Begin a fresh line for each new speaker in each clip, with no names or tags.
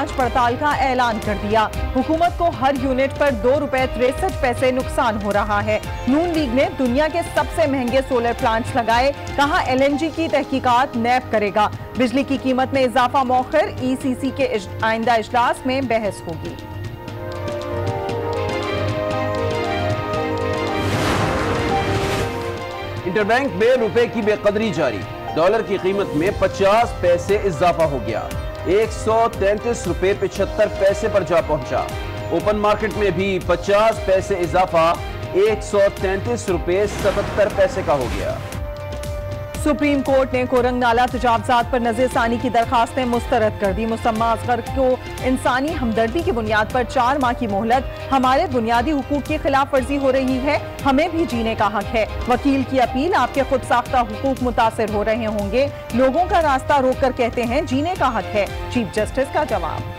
जांच पड़ताल का ऐलान कर दिया। हुकूमत को हर यूनिट पर ₹2.63 नुकसान हो रहा है। नून लीग ने दुनिया के सबसे महंगे सोलर प्लांट्स लगाए, कहा LNG की तहकीकात नैब करेगा। बिजली की कीमत में इजाफा मौखर, ECC के आइंदा इजलास में बहस होगी।
इंटरबैंक में रुपए की बेकदरी जारी, डॉलर की कीमत में 50 पैसे इजाफा हो गया, 133 रुपए 75 पैसे पर जा पहुंचा। ओपन मार्केट में भी 50 पैसे इजाफा 133 रुपए 77 पैसे का हो गया।
सुप्रीम कोर्ट ने कोरंग नाला तजावजात पर नज़रसानी की दरखास्तें मुस्तरद कर दी। मुसम्मा असगर को इंसानी हमदर्दी की बुनियाद पर 4 माह की मोहलत। हमारे बुनियादी हुकूक की खिलाफ वर्जी हो रही है, हमें भी जीने का हक है। वकील की अपील, आपके खुद साख्ता हुकूक मुतासिर हो रहे होंगे, लोगों का रास्ता रोक कर कहते हैं जीने का हक है। चीफ जस्टिस का जवाब।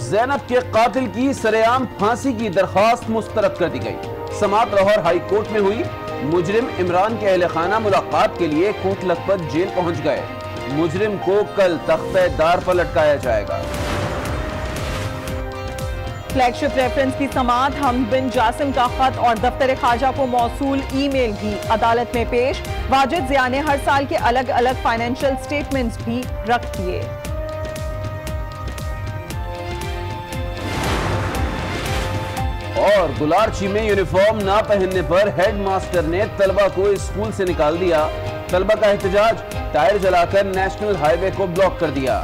ज़ैनब के कातिल की सरेआम फांसी की दरखास्त मुस्तरद कर दी गई। समात लाहौर हाई कोर्ट में हुई। मुजरिम इमरान के अहले खाना मुलाकात के लिए कोट लखपत जेल पहुंच गए। मुजरिम को कल तख्ते-दार पर लटकाया जाएगा।
फ्लैगशिप रेफरेंस की समात, हम बिन जासिम का खत और दफ्तर खारजा को मौसूल ईमेल भी अदालत में पेश। वाजिद ज़िया ने हर साल के अलग अलग फाइनेंशियल स्टेटमेंट्स भी रख दिए।
और गुलारची में यूनिफॉर्म ना पहनने पर हेडमास्टर ने तलबा को स्कूल से निकाल दिया। तलबा का एहतजाज, टायर जलाकर नेशनल हाईवे को ब्लॉक कर दिया।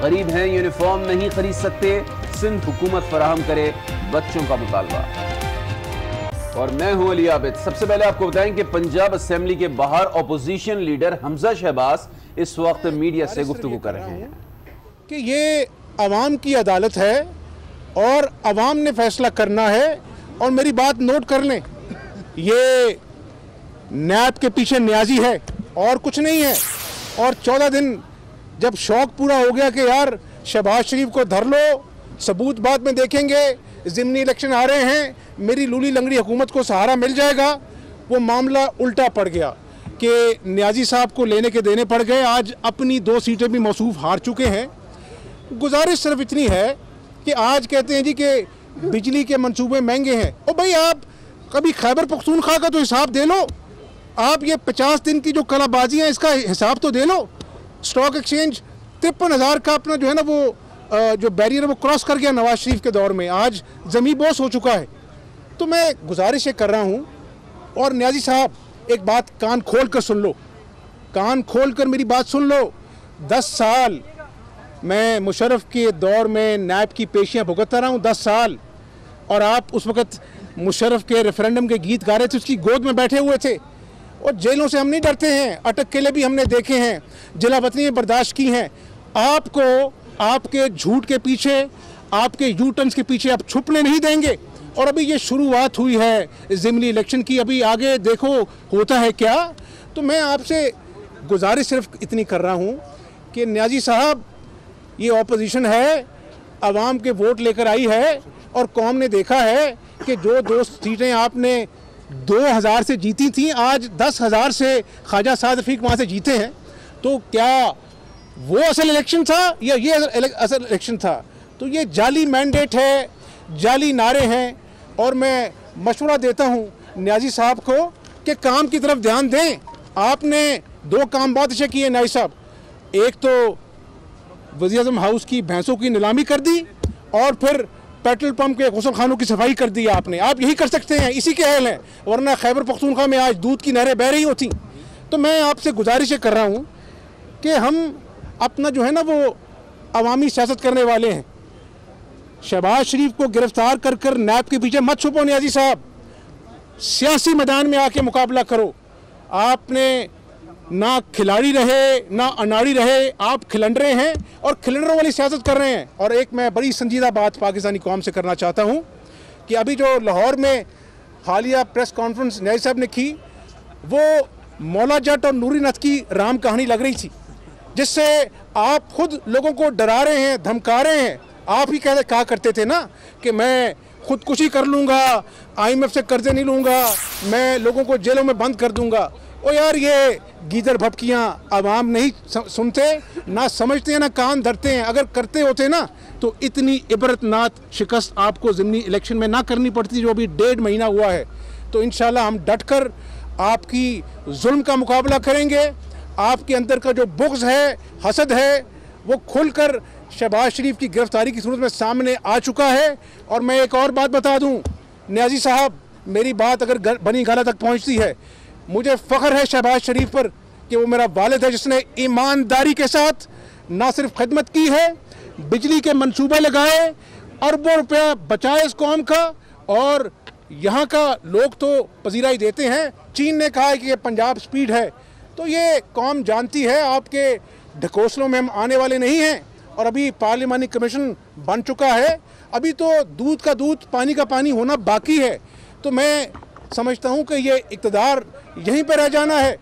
गरीब हैं, यूनिफॉर्म नहीं खरीद सकते, सिंध हुकूमत फराहम करे, बच्चों का मुतालबा। और मैं हूं अली आबिद। सबसे पहले आपको बताएं कि पंजाब असेंबली के बाहर अपोजिशन लीडर हमजा शहबाज इस वक्त मीडिया से गुफ्तगू कर रहे हैं
कि ये अवाम की अदालत है और अवाम ने फैसला करना है। और मेरी बात नोट कर लें, ये नैब के पीछे न्याजी है और कुछ नहीं है। और 14 दिन जब शौक पूरा हो गया कि यार शहबाज शरीफ को धर लो, सबूत बाद में देखेंगे, ज़िमनी इलेक्शन आ रहे हैं, मेरी लूली लंगड़ी हुकूमत को सहारा मिल जाएगा, वो मामला उल्टा पड़ गया कि न्याजी साहब को लेने के देने पड़ गए। आज अपनी 2 सीटें भी मौसूफ हार चुके हैं। गुजारिश सिर्फ इतनी है कि आज कहते हैं जी कि बिजली के मंसूबे महंगे हैं। ओ भाई, आप कभी खैबर पख्तूनख्वा का तो हिसाब दे लो। आप ये 50 दिन की जो कलाबाजी है इसका हिसाब तो दे लो। स्टॉक एक्सचेंज 53,000 का अपना जो है ना वो जो बैरियर है वो क्रॉस कर गया नवाज शरीफ के दौर में, आज ज़मीन बोस हो चुका है। तो मैं गुजारिश ये कर रहा हूँ, और न्याजी साहब एक बात कान खोल कर सुन लो, कान खोल कर मेरी बात सुन लो। 10 साल मैं मुशर्रफ के दौर में नैब की पेशियाँ भुगतता रहा हूँ, 10 साल। और आप उस वक़्त मुशर्रफ के रेफरेंडम के गीत गा रहे थे, उसकी गोद में बैठे हुए थे। और जेलों से हम नहीं डरते हैं, अटक केले भी हमने देखे हैं, जिलावतनी बर्दाश्त की हैं। आपको आपके झूठ के पीछे, आपके यू टर्न्स के पीछे आप छुपने नहीं देंगे। और अभी ये शुरुआत हुई है ज़िमनी इलेक्शन की, अभी आगे देखो होता है क्या। तो मैं आपसे गुजारिश सिर्फ इतनी कर रहा हूँ कि न्याजी साहब, ये ऑपोजिशन है, आवाम के वोट लेकर आई है, और कौम ने देखा है कि जो 2 सीटें आपने 2000 से जीती थी, आज 10,000 से ख्वाजा साद रफीक वहाँ से जीते हैं। तो क्या वो असल इलेक्शन था या ये असल इलेक्शन था? तो ये जाली मैंडेट है, जाली नारे हैं। और मैं मशवरा देता हूँ न्याजी साहब को कि काम की तरफ ध्यान दें। आपने 2 काम बहुत अच्छे किए न्याजी साहब। एक तो वज़ीर-ए-आज़म हाउस की भैंसों की नीलामी कर दी, और फिर पेट्रोल पंप के गुसल खानों की सफाई कर दी आपने। आप यही कर सकते हैं, इसी के अहल हैं, वरना खैबर पख्तूनख्वा में आज दूध की नहरें बह रही होती। तो मैं आपसे गुजारिश कर रहा हूँ कि हम अपना जो है ना वो अवामी सियासत करने वाले हैं। शहबाज शरीफ को गिरफ्तार कर कर नैब के पीछे मत छुपो न्याजी साहब, सियासी मैदान में आके मुकाबला करो। आपने ना खिलाड़ी रहे ना अनाड़ी रहे, आप खिलंडरे हैं और खिलंडरों वाली सियासत कर रहे हैं। और एक मैं बड़ी संजीदा बात पाकिस्तानी कौम से करना चाहता हूँ कि अभी जो लाहौर में हालिया प्रेस कॉन्फ्रेंस न्याजी साहब ने की, वो मौला जट और नूरी नथ की राम कहानी लग रही थी, जिससे आप खुद लोगों को डरा रहे हैं, धमका रहे हैं। आप ही कहा करते थे ना कि मैं खुदकुशी कर लूँगा, IMF से कर्जे नहीं लूँगा, मैं लोगों को जेलों में बंद कर दूँगा। ओ यार, ये गीदड़ भपकियाँ आवाम नहीं सुनते, ना समझते हैं, ना कान धरते हैं। अगर करते होते ना तो इतनी इबरतनाक शिकस्त आपको ज़िमनी इलेक्शन में ना करनी पड़ती, जो अभी 1.5 महीना हुआ है। तो इंशाल्लाह हम डटकर आपकी जुल्म का मुकाबला करेंगे। आपके अंदर का जो बुग़्ज़ है, हसद है, वो खुलकर शहबाज शरीफ की गिरफ्तारी की सूरत में सामने आ चुका है। और मैं एक और बात बता दूं, न्याजी साहब, मेरी बात अगर बनी गाला तक पहुंचती है, मुझे फ़ख्र है शहबाज शरीफ पर कि वो मेरा वालिद है, जिसने ईमानदारी के साथ ना सिर्फ खिदमत की है, बिजली के मंसूबे लगाए, अरबों रुपया बचाए इस कौम का। और यहाँ का लोग तो पजीराई देते हैं। चीन ने कहा है कि ये पंजाब स्पीड है, तो ये कौम जानती है आपके ढकोसलों में हम आने वाले नहीं हैं। और अभी पार्लिमानी कमीशन बन चुका है, अभी तो दूध का दूध पानी का पानी होना बाकी है। तो मैं समझता हूँ कि ये इक़्तिदार यहीं पर रह जाना है,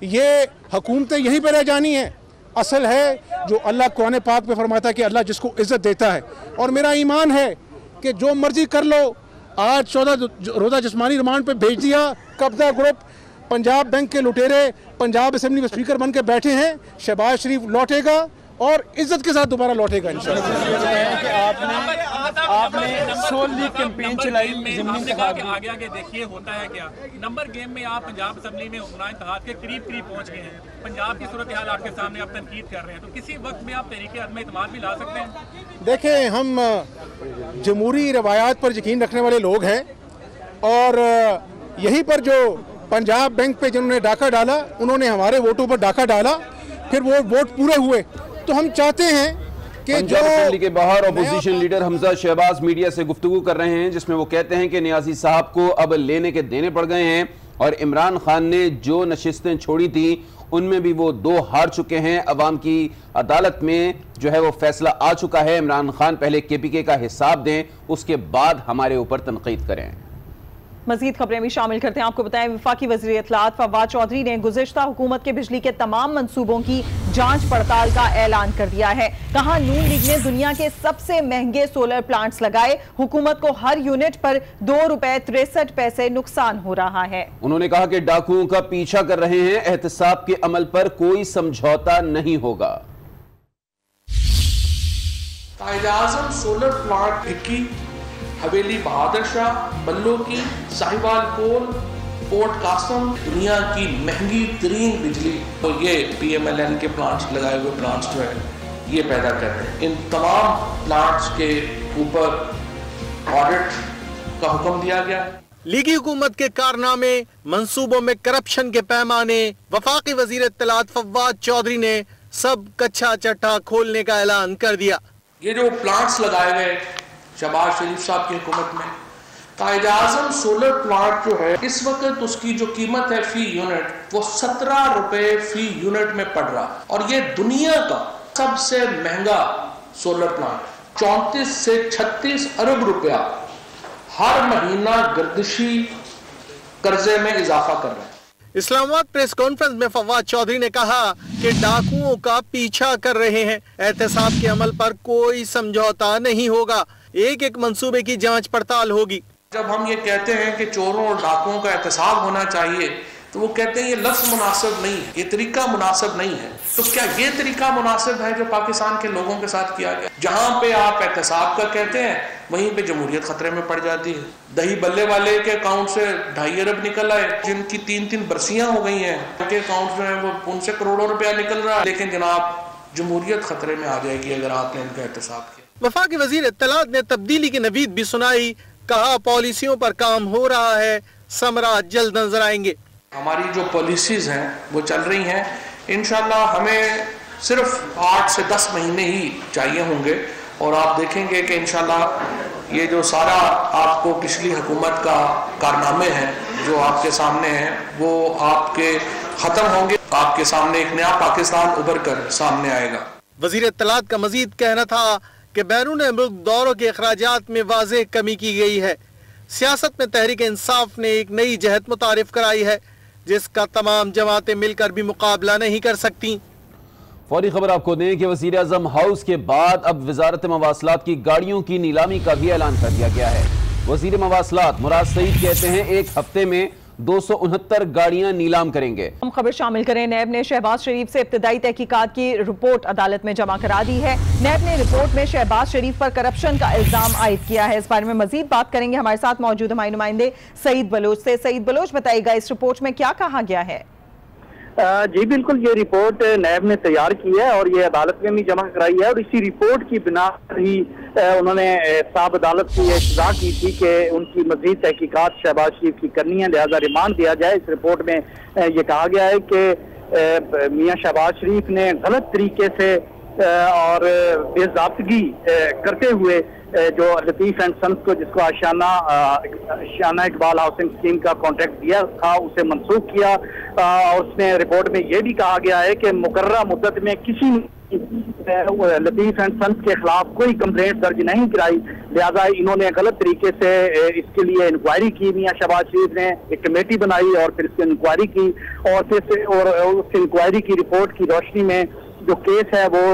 ये हुकूमतें यहीं पर रह जानी हैं। असल है जो अल्लाह कुरान पाक में फरमाता है कि अल्लाह जिसको इज़्ज़त देता है। और मेरा ईमान है कि जो मर्ज़ी कर लो, आज 14 रोज़ा जिस्मानी रिमांड पे भेज दिया। कब्जा ग्रुप, पंजाब बैंक के लुटेरे पंजाब असेंबली में स्पीकर बन के बैठे हैं। शहबाज शरीफ लौटेगा और इज्जत के साथ दोबारा लौटेगा इंशाल्लाह।
आपने सोली कैंपेन चलाई, आपने कहा कि आगे आगे देखिए होता है क्या। नंबर गेम में आप पंजाब असेंबली में उमरान इत्तेहाद के करीब पहुंच गए हैं। पंजाब की सूरत हाल आपके सामने आप तनकीद कर रहे हैं, तो किसी वक्त में आप तहरीक अदम इत्तेमाद भी ला सकते हैं।
देखें, हम जमहूरी रवायात पर यकीन रखने वाले लोग हैं और यहीं पर जो पंजाब बैंक पे जिन्होंने डाका डाला, उन्होंने हमारे वोटों पर डाका डाला, फिर वो वोट पूरे हुए। तो हम चाहते हैं कि
पंजाब असेंबली के बाहर opposition leader Hamza Shahbaz media से गुफ्तगू कर रहे हैं, जिसमें वो कहते हैं कि नियाज़ी साहब को अब लेने के देने पड़ गए हैं और इमरान खान ने जो नशिस्तें छोड़ी थी उनमें भी वो 2 हार चुके हैं। अवाम की अदालत में जो है वो फैसला आ चुका है। इमरान खान पहले KPK का हिसाब दें, उसके बाद हमारे ऊपर तनकीद करें।
मजीद खबरें भी शामिल करते हैं। आपको बताएं, वफाकी वज़ीर इत्तलात फवाद चौधरी ने गुज़िश्ता हुकूमत के बिजली के तमाम मंसूबों की जांच पड़ताल का ऐलान कर दिया है। कहा, नून लीग ने दुनिया के सबसे महंगे सोलर प्लांट्स लगाए, हुकूमत को हर यूनिट पर ₹2.63 नुकसान हो रहा है।
उन्होंने कहा कि डाकुओं का पीछा कर रहे हैं, एहतसाब के अमल पर कोई समझौता नहीं होगा।
कायद-ए-आज़म सोलर प्लांट भिक्की, हवेली बहादुर शाह, बल्लो की, साहिवाल कोल, पोर्ट कासम, दुनिया की महंगी तरीन बिजली, तो ये PMLN के प्लांट्स लगाए हुए प्लांट्स जो है ये पैदा कर रहे हैं। इन तमाम प्लांट्स के ऊपर ऑडिट का हुक्म दिया गया है।
लीगी हुकूमत के कारनामे, मंसूबों में करप्शन के पैमाने, वफाकी वजीर इत्तलात फवाद चौधरी ने सब कच्चा चट्टा खोलने का ऐलान कर दिया।
ये जो प्लांट्स लगाए गए शहबाज शरीफ साहब की हुकूमत में, कायद-ए-आज़म सोलर प्लांट जो है, इस वक्त उसकी जो कीमत है फी यूनिट वो 17 रुपए फी यूनिट में पड़ रहा है। और ये दुनिया का सबसे महंगा सोलर प्लांट 34 से 36 अरब रुपया हर महीना गर्दिशी कर्जे में इजाफा कर रहे हैं।
इस्लामाबाद प्रेस कॉन्फ्रेंस में फवाद चौधरी ने कहा कि डाकुओं का पीछा कर रहे हैं, एहतसाब के अमल पर कोई समझौता नहीं होगा, एक एक मंसूबे की जांच पड़ताल होगी।
जब हम ये कहते हैं कि चोरों और डाकुओं का एहतसाब होना चाहिए, तो वो कहते हैं ये लफ्ज़ मुनासिब नहीं है, ये तरीका मुनासिब नहीं है। तो क्या ये तरीका मुनासिब है जो पाकिस्तान के लोगों के साथ किया गया? जहाँ पे आप एहतसाब का कहते हैं, वहीं पे जमहूरियत खतरे में पड़ जाती है। दही बल्ले वाले के अकाउंट से 2.5 अरब निकल आए, जिनकी 3-3 बरसियां हो गई हैं, उनके अकाउंट में वो उनसे करोड़ों रुपया निकल रहा है। लेकिन जनाब, जमहूरियत खतरे में आ जाएगी अगर आपने इनका एहतसाब किया।
वफाकी वजीर इत्तलात ने तब्दीली की नवीद भी सुनाई, कहा पॉलिसियों पर काम हो रहा है, समरा जल्द नजर आएंगे।
हमारी जो पॉलिसीज हैं वो चल रही हैं, इंशाल्लाह हमें सिर्फ 8 से 10 महीने ही चाहिए होंगे और आप देखेंगे कि इंशाल्लाह ये जो सारा आपको पिछली हुकूमत का कारनामे हैं जो आपके सामने हैं वो आपके ख़त्म होंगे, आपके सामने एक नया पाकिस्तान उभर कर सामने आएगा।
वजीर इत्तलात का मजीद कहना था कि बैरून मुल्क दौरों के अखराजात में वाज़ेह कमी की गई है। सियासत में तहरीक इंसाफ ने एक नई जहत मुतारिफ कराई है जिसका तमाम जमातें मिलकर भी मुकाबला नहीं कर सकती।
फौरी खबर आपको दें कि वज़ीर आज़म हाउस के बाद अब वजारत मवासलात की गाड़ियों की नीलामी का भी ऐलान कर दिया गया है। वज़ीर मवासलात मुराद सईद कहते हैं 1 हफ्ते में 269 गाड़ियां नीलाम करेंगे।
हम खबर शामिल करें। नैब ने शहबाज शरीफ से इब्तदाई तहकीकात की रिपोर्ट अदालत में जमा करा दी है। नैब ने रिपोर्ट में शहबाज शरीफ पर करप्शन का इल्जाम आयद किया है। इस बारे में मजीद बात करेंगे, हमारे साथ मौजूद हमारे नुमाइंदे सईद बलोच से। सईद बलोच, बताइएगा इस रिपोर्ट में क्या कहा गया है?
जी बिल्कुल, ये रिपोर्ट नैब ने तैयार की है और ये अदालत में भी जमा कराई है और इसी रिपोर्ट की बिना पर ही उन्होंने साहब अदालत की इस्तदा की थी कि उनकी मजीद तहकीकात शहबाज शरीफ की करनी है, लिहाजा रिमांड दिया जाए। इस रिपोर्ट में ये कहा गया है कि मियां शहबाज शरीफ ने गलत तरीके से और बेज़ाब्तगी करते हुए जो लतीफ एंड सन्स को, जिसको आशियाना इकबाल हाउसिंग स्कीम का कॉन्ट्रैक्ट दिया था, उसे मनसूख किया। और उसमें रिपोर्ट में यह भी कहा गया है कि मुकर्ररा मुद्दत में किसी लतीफ एंड सन्स के खिलाफ कोई कंप्लेंट दर्ज नहीं कराई, लिहाजा इन्होंने गलत तरीके से इसके लिए इंक्वायरी की। मियां शहबाज शरीफ ने एक कमेटी बनाई और फिर इसकी इंक्वायरी की और फिर उस इंक्वायरी की रिपोर्ट की रोशनी में जो केस है वो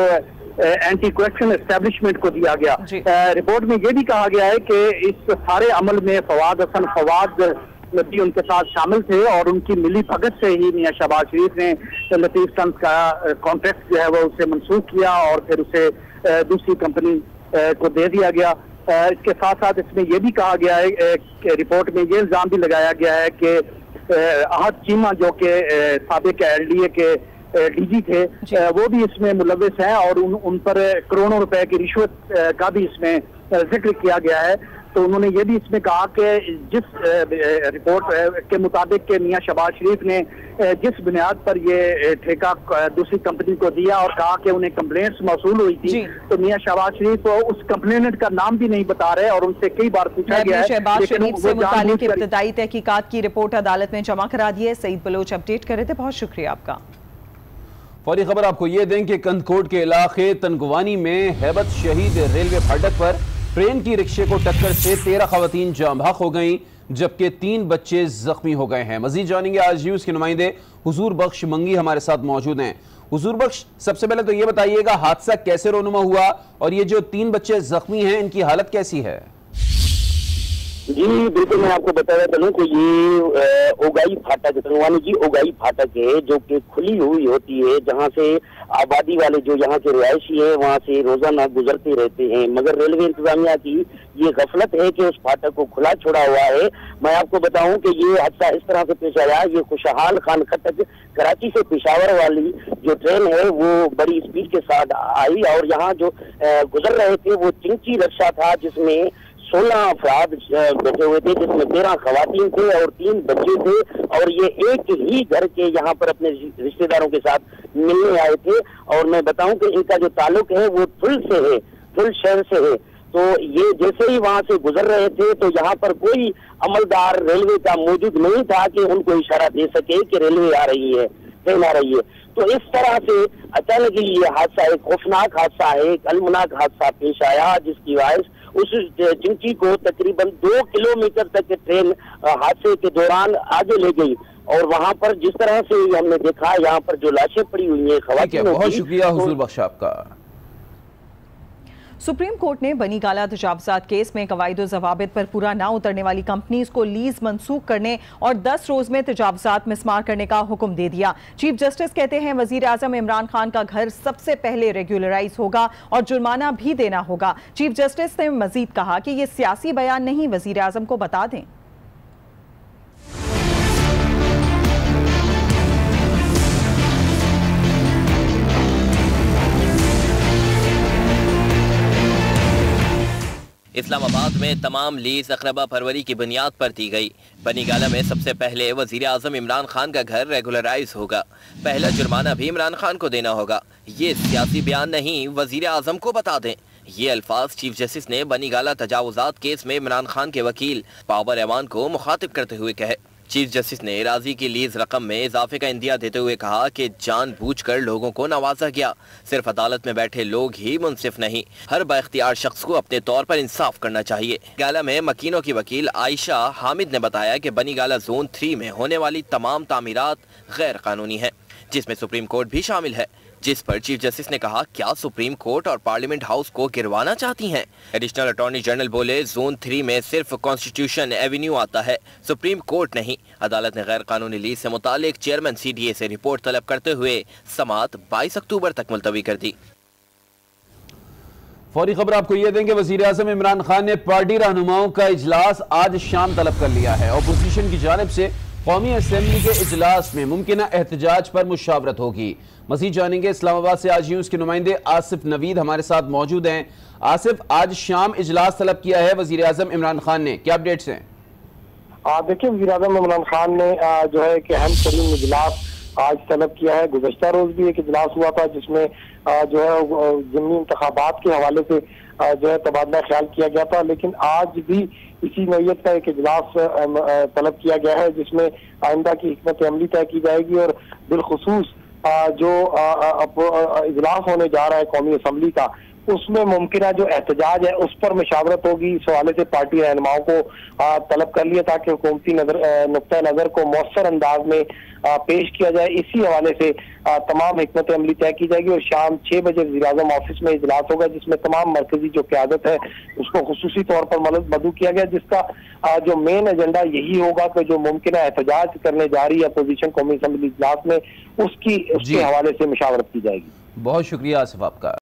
एंटी करप्शन एस्टेब्लिशमेंट को दिया गया। रिपोर्ट में यह भी कहा गया है कि इस सारे अमल में फवाद भी उनके साथ शामिल थे और उनकी मिली भगत से ही मियां शहबाज शरीफ ने लतीफ सन्स का कॉन्ट्रैक्ट जो है वो उसे मनसूख किया और फिर उसे दूसरी कंपनी को दे दिया गया। इसके साथ साथ इसमें यह भी कहा गया है कि रिपोर्ट में ये इल्जाम भी लगाया गया है कि आहत चीमा जो कि साबिक LDA के DG थे, वो भी इसमें मुलविस हैं और उन पर करोड़ों रुपए की रिश्वत का भी इसमें जिक्र किया गया है। तो उन्होंने ये भी इसमें कहा कि जिस रिपोर्ट के मुताबिक के मियां शहबाज शरीफ ने जिस बुनियाद पर ये ठेका दूसरी कंपनी को दिया और कहा कि उन्हें कंप्लेंट्स मौसूल हुई थी, तो मियां शहबाज शरीफ उस कंप्लेनेंट का नाम भी नहीं बता रहे और उनसे कई बार पूछा गया है।
शहबाज शरीफ से मुताल्लिक इब्तदाई तहकीकात की रिपोर्ट अदालत में जमा करा दी है। सईद बलोच अपडेट कर रहे थे, बहुत शुक्रिया आपका।
फौरी खबर आपको ये दें कि कंदकोट के इलाके तनगवानी में हैबत शहीद रेलवे फाटक पर ट्रेन की रिक्शे को टक्कर से 13 खवातीन जाँ बहक हो गईं, जबकि 3 बच्चे जख्मी हो गए हैं। मजीद जानेंगे, आज न्यूज़ के नुमाइंदे हुजूर बख्श मंगी हमारे साथ मौजूद हैं। हुजूर बख्श, सबसे पहले तो ये बताइएगा हादसा कैसे रोनुमा हुआ और ये जो 3 बच्चे जख्मी हैं इनकी हालत कैसी है?
जी बिल्कुल, मैं आपको बताया चलूं कि ये ओगाई फाटक, तनवानी जी ओगाई फाटक है जो कि खुली हुई होती है, जहां से आबादी वाले जो यहाँ के रिहायशी है वहां से रोजाना गुजरते रहते हैं। मगर रेलवे इंतजामिया की ये गफलत है कि उस फाटक को खुला छोड़ा हुआ है। मैं आपको बताऊं कि ये हादसा इस तरह से पेश आया, ये खुशहाल खान खटक कराची से पेशावर वाली जो ट्रेन है वो बड़ी स्पीड के साथ आई और यहाँ जो गुजर रहे थे वो चिंची रिक्शा था जिसमें 16 अफराद बैठे हुए थे, जिसमें 13 खवातीन थे और 3 बच्चे थे और ये एक ही घर के यहाँ पर अपने रिश्तेदारों के साथ मिलने आए थे। और मैं बताऊं कि इनका जो ताल्लुक है वो फुल से है, फुल शहर से है। तो ये जैसे ही वहां से गुजर रहे थे तो यहाँ पर कोई अमलदार रेलवे का मौजूद नहीं था कि उनको इशारा दे सके कि रेलवे आ रही है, ट्रेन आ रही है। तो इस तरह से अचानक ही ये हादसा, एक खौफनाक हादसा है, एक अलमनाक हादसा पेश आया, जिसकी वजह उस चिंची को तकरीबन 2 किलोमीटर तक ट्रेन हादसे के दौरान आगे ले गई और वहां पर जिस तरह से हमने देखा यहाँ पर जो लाशें पड़ी हुई हैं खवातीन।
बहुत शुक्रिया हुजूर बख्श आपका।
सुप्रीम कोर्ट ने बनी गाला तजावुज़ात केस में कवायद ज़वाबित पर पूरा ना उतरने वाली कंपनीज को लीज मंसूख करने और 10 रोज में तजावुज़ात मिसमार करने का हुक्म दे दिया। चीफ जस्टिस कहते हैं वजीर आजम इमरान खान का घर सबसे पहले रेगुलराइज होगा और जुर्माना भी देना होगा। चीफ जस्टिस ने मजीद कहा कि यह सियासी बयान नहीं, वजीर आजम को बता दें।
इस्लामाबाद में तमाम लीज अक़रबा फरवरी की बुनियाद पर दी गई। बनी गाला में सबसे पहले वजीर आजम इमरान खान का घर रेगुलराइज होगा, पहला जुर्माना भी इमरान खान को देना होगा। ये सियासी बयान नहीं, वजीर आजम को बता दें। ये अल्फाज चीफ जस्टिस ने बनी गाला तजावुज़ात केस में इमरान खान के वकील पावर एवान को मुखातिब करते हुए कहे। चीफ जस्टिस ने राजी की लीज रकम में इजाफे का इंदिया देते हुए कहा कि जानबूझकर लोगों को नवाजा गया। सिर्फ अदालत में बैठे लोग ही मुंसिफ नहीं, हर बाइख्तियार शख्स को अपने तौर पर इंसाफ करना चाहिए। गाला में मकीनों की वकील आयशा हामिद ने बताया कि बनी गाला जोन 3 में होने वाली तमाम तामीरात गैर कानूनी है, जिसमें सुप्रीम कोर्ट भी शामिल है। जिस पर चीफ जस्टिस ने कहा, क्या सुप्रीम कोर्ट और पार्लियामेंट हाउस को गिरवाना चाहती हैं? एडिशनल अटॉर्नी जनरल बोले, जोन 3 में सिर्फ कॉन्स्टिट्यूशन एवेन्यू आता है, सुप्रीम कोर्ट नहीं। अदालत ने गैर कानूनी लीज से मुतालिक चेयरमैन CDA से रिपोर्ट तलब करते हुए समाअत 22 अक्टूबर तक मुलतवी कर दी।
फौरी खबर आपको यह दें कि वजीर आजम इमरान खान ने पार्टी रहनुमाओं का इजलास आज शाम तलब कर लिया है। अपोजिशन की जानिब से कौमी असेंबली के इजलास में मुमकिन एहतजाज पर मुशावरत होगी। मजीद जानेंगे इस्लामाबाद से आज यूं के नुमाइंदे आसिफ नवीद हमारे साथ मौजूद हैं। आसिफ, आज शाम इजलास तलब किया है वजीर आजम इमरान खान ने, क्या अपडेट्स हैं?
देखिए, वज़ीर आज़म इमरान खान ने जो है कि अहम तरीन इजलास आज तलब किया है। गुज़श्ता रोज भी एक इजलास हुआ था जिसमें जो है ज़िमनी इंतखाबात के हवाले से जो है तबादला ख्याल किया गया था, लेकिन आज भी इसी नौयत का एक इजलास तलब किया गया है जिसमें आइंदा की हिकमत अमली तय की जाएगी और बिलखुसूस जो इजलास होने जा रहा है कौमी असम्बली का, उसमें मुमकिन जो एहतजाज है उस पर मशावरत होगी। इस हवाले से पार्टी रहनुमाओं को तलब कर लिया ताकि हुकूमती नुक्ता नज़र को मौसर अंदाज में पेश किया जाए। इसी हवाले से तमाम हिकमत अमली तय की जाएगी और शाम 6 बजे वज़ीर-ए-आज़म ऑफिस में इजलास होगा जिसमें तमाम मरकजी जो क़यादत है उसको खुसूसी तौर पर मदऊ किया गया, जिसका जो मेन एजेंडा यही होगा कि जो मुमकिन एहतजाज करने जा रही है अपोजिशन कौमी असम्बली इजलास में उसके हवाले से मशावरत की जाएगी।
बहुत शुक्रिया आसिफ आपका।